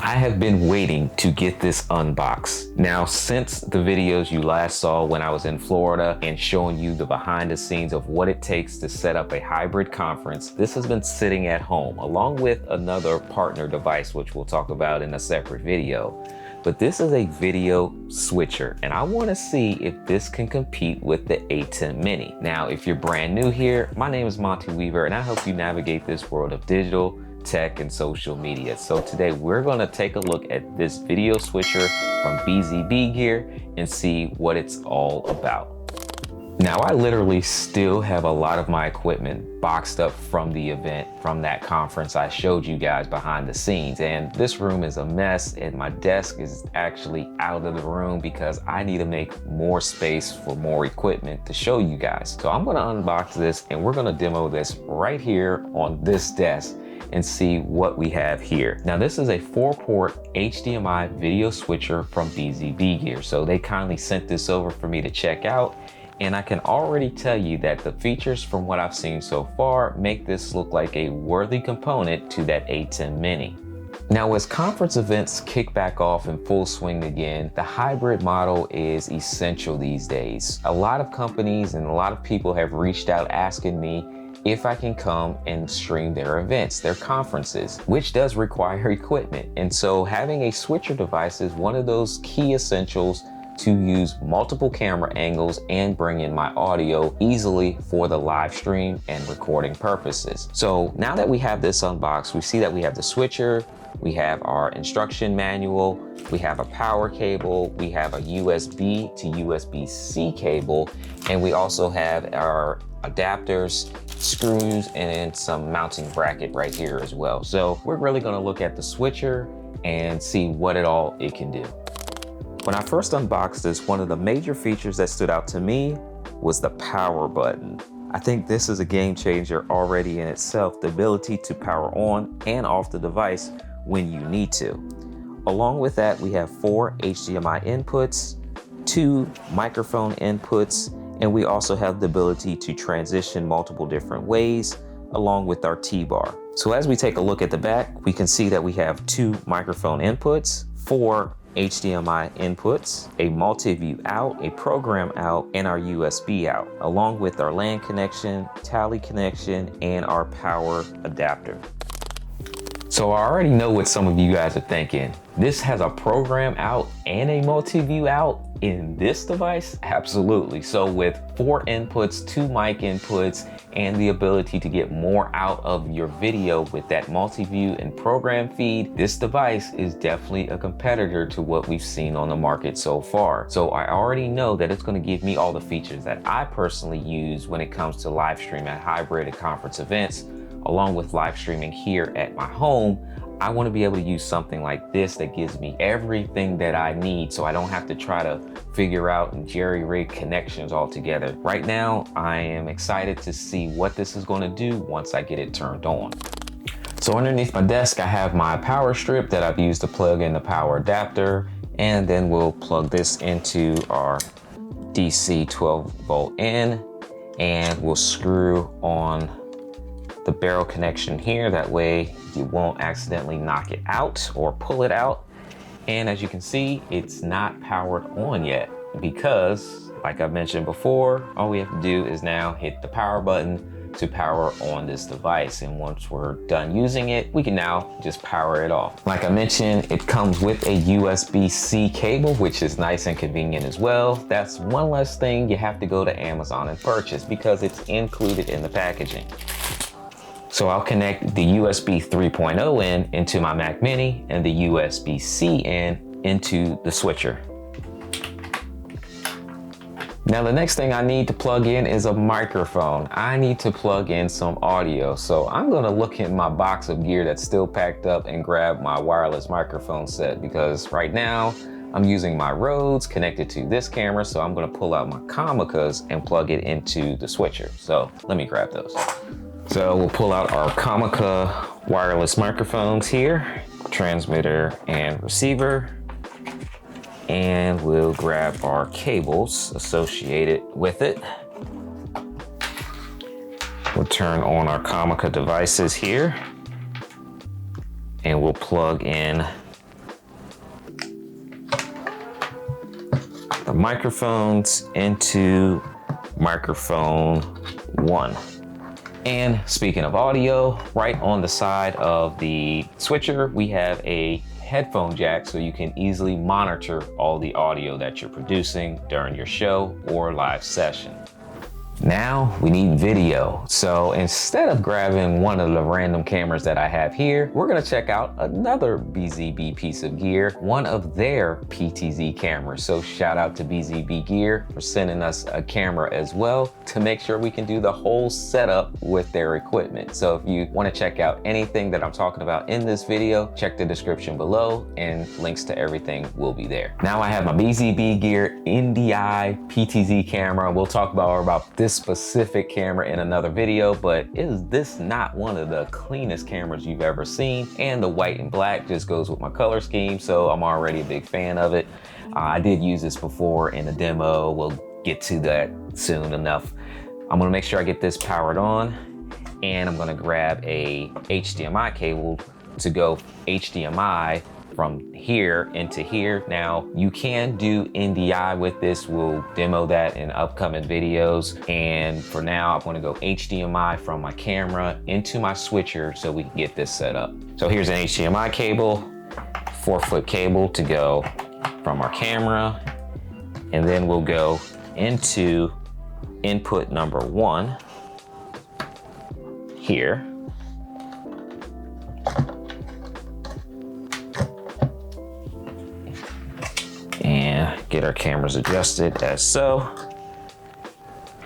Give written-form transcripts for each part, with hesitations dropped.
I have been waiting to get this unboxed. Now, since the videos you last saw when I was in Florida and showing you the behind the scenes of what it takes to set up a hybrid conference, this has been sitting at home along with another partner device, which we'll talk about in a separate video. But this is a video switcher, and I want to see if this can compete with the ATEM Mini. Now, if you're brand new here, my name is Monty Weaver, and I help you navigate this world of digital, tech, and social media. So today we're going to take a look at this video switcher from BZB Gear and see what it's all about. Now, I literally still have a lot of my equipment boxed up from the event, from that conference I showed you guys behind the scenes. And this room is a mess, and my desk is actually out of the room because I need to make more space for more equipment to show you guys. So I'm gonna unbox this and we're gonna demo this right here on this desk and see what we have here. Now, this is a 4-port HDMI video switcher from BZB Gear. So they kindly sent this over for me to check out. And I can already tell you that the features from what I've seen so far make this look like a worthy component to that ATEM Mini. Now, as conference events kick back off in full swing again, the hybrid model is essential these days. A lot of companies and a lot of people have reached out asking me if I can come and stream their events, their conferences, which does require equipment. And so having a switcher device is one of those key essentials to use multiple camera angles and bring in my audio easily for the live stream and recording purposes. So now that we have this unboxed, we see that we have the switcher, we have our instruction manual, we have a power cable, we have a USB to USB-C cable, and we also have our adapters, screws, and then some mounting bracket right here as well. So we're really gonna look at the switcher and see what it can do. When I first unboxed this, one of the major features that stood out to me was the power button. I think this is a game changer already in itself, the ability to power on and off the device when you need to. Along with that, we have 4 HDMI inputs, 2 microphone inputs, and we also have the ability to transition multiple different ways along with our T-bar. So as we take a look at the back, we can see that we have 2 microphone inputs, 4 HDMI inputs, a multi-view out, a program out, and our USB out, along with our LAN connection, tally connection, and our power adapter. So I already know what some of you guys are thinking. This has a program out and a multi-view out in this device? Absolutely. So with 4 inputs, 2 mic inputs, and the ability to get more out of your video with that multi-view and program feed, this device is definitely a competitor to what we've seen on the market so far. So I already know that it's going to give me all the features that I personally use when it comes to live stream at hybrid and conference events, along with live streaming here at my home. I want to be able to use something like this that gives me everything that I need so I don't have to try to figure out and jerry-rig connections all together. Right now, I am excited to see what this is going to do once I get it turned on. So underneath my desk, I have my power strip that I've used to plug in the power adapter, and then we'll plug this into our DC 12 volt in, and we'll screw on the barrel connection here. That way you won't accidentally knock it out or pull it out. And as you can see, it's not powered on yet because, like I mentioned before, all we have to do is now hit the power button to power on this device. And once we're done using it, we can now just power it off. Like I mentioned, it comes with a USB-C cable, which is nice and convenient as well. That's one less thing you have to go to Amazon and purchase because it's included in the packaging. So I'll connect the USB 3.0 in into my Mac Mini and the USB-C in into the switcher. Now the next thing I need to plug in is a microphone. I need to plug in some audio. So I'm gonna look in my box of gear that's still packed up and grab my wireless microphone set because right now I'm using my Rodes connected to this camera. So I'm gonna pull out my Kamicas and plug it into the switcher. So let me grab those. So we'll pull out our Kamica wireless microphones here, transmitter and receiver, and we'll grab our cables associated with it. We'll turn on our Kamica devices here, and we'll plug in microphones into microphone 1. And speaking of audio, right on the side of the switcher, we have a headphone jack so you can easily monitor all the audio that you're producing during your show or live session. Now we need video. So instead of grabbing one of the random cameras that I have here, we're gonna check out another BZB piece of gear, one of their PTZ cameras. So shout out to BZB Gear for sending us a camera as well to make sure we can do the whole setup with their equipment. So if you wanna check out anything that I'm talking about in this video, check the description below and links to everything will be there. Now I have my BZB Gear NDI PTZ camera. We'll talk about this specific camera in another video, but is this not one of the cleanest cameras you've ever seen? And the white and black just goes with my color scheme, so I'm already a big fan of it. I did use this before in a demo. We'll get to that soon enough. I'm gonna make sure I get this powered on, and I'm gonna grab a HDMI cable to go HDMI from here into here. Now you can do NDI with this. We'll demo that in upcoming videos. And for now, I'm gonna go HDMI from my camera into my switcher so we can get this set up. So here's an HDMI cable, 4-foot cable to go from our camera. And then we'll go into input number 1 here. And get our cameras adjusted as so.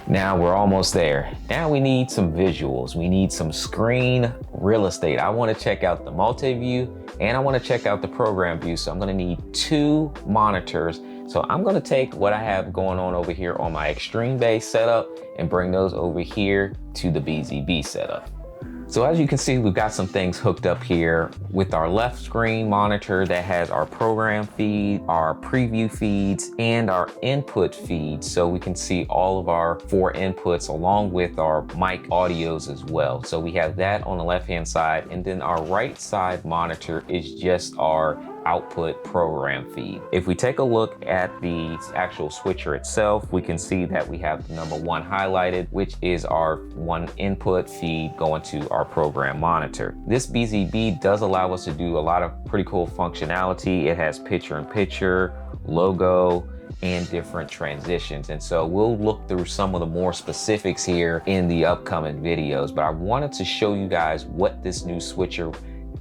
Now we're almost there. Now we need some visuals. We need some screen real estate. I want to check out the multi-view and I want to check out the program view. So I'm going to need 2 monitors. So I'm going to take what I have going on over here on my Extreme Base setup and bring those over here to the BZB setup. So as you can see, we've got some things hooked up here with our left screen monitor that has our program feed, our preview feeds, and our input feeds. So we can see all of our 4 inputs along with our mic audios as well. So we have that on the left-hand side, and then our right side monitor is just our output program feed. If we take a look at the actual switcher itself, we can see that we have number 1 highlighted, which is our 1 input feed going to our program monitor. This BZB does allow us to do a lot of pretty cool functionality. It has picture-in-picture, logo, and different transitions. And so we'll look through some of the more specifics here in the upcoming videos, but I wanted to show you guys what this new switcher,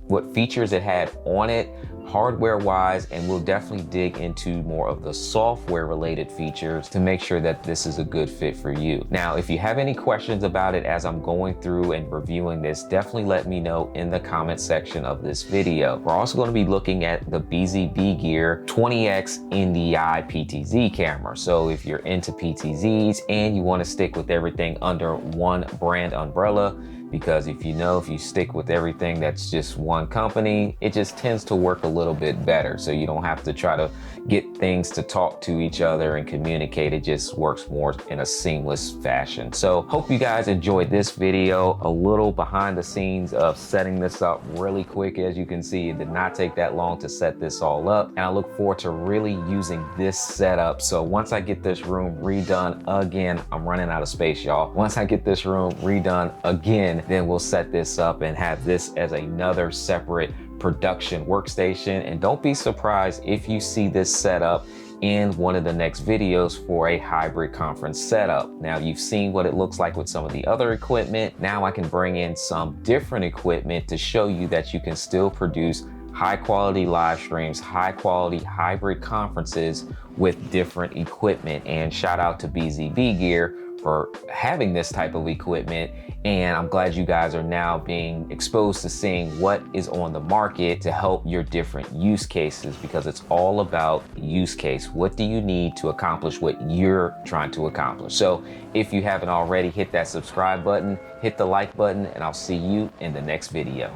what features it had on it, hardware wise, and we'll definitely dig into more of the software related features to make sure that this is a good fit for you. Now, if you have any questions about it as I'm going through and reviewing this, definitely let me know in the comment section of this video. We're also going to be looking at the BZB Gear 20X NDI PTZ camera. So if you're into PTZs and you want to stick with everything under one brand umbrella, because if you stick with everything that's just one company, it just tends to work a little bit better. So you don't have to try to get things to talk to each other and communicate. It just works more in a seamless fashion. So hope you guys enjoyed this video, a little behind the scenes of setting this up really quick. As you can see, it did not take that long to set this all up. And I look forward to really using this setup. So once I get this room redone again, I'm running out of space, y'all. Once I get this room redone again, then we'll set this up and have this as another separate production workstation. And don't be surprised if you see this setup in one of the next videos for a hybrid conference setup. Now, you've seen what it looks like with some of the other equipment. Now I can bring in some different equipment to show you that you can still produce high quality live streams, high quality hybrid conferences with different equipment. And shout out to BZB Gear for having this type of equipment. And I'm glad you guys are now being exposed to seeing what is on the market to help your different use cases, because it's all about use case. What do you need to accomplish what you're trying to accomplish? So if you haven't already, hit that subscribe button, hit the like button, and I'll see you in the next video.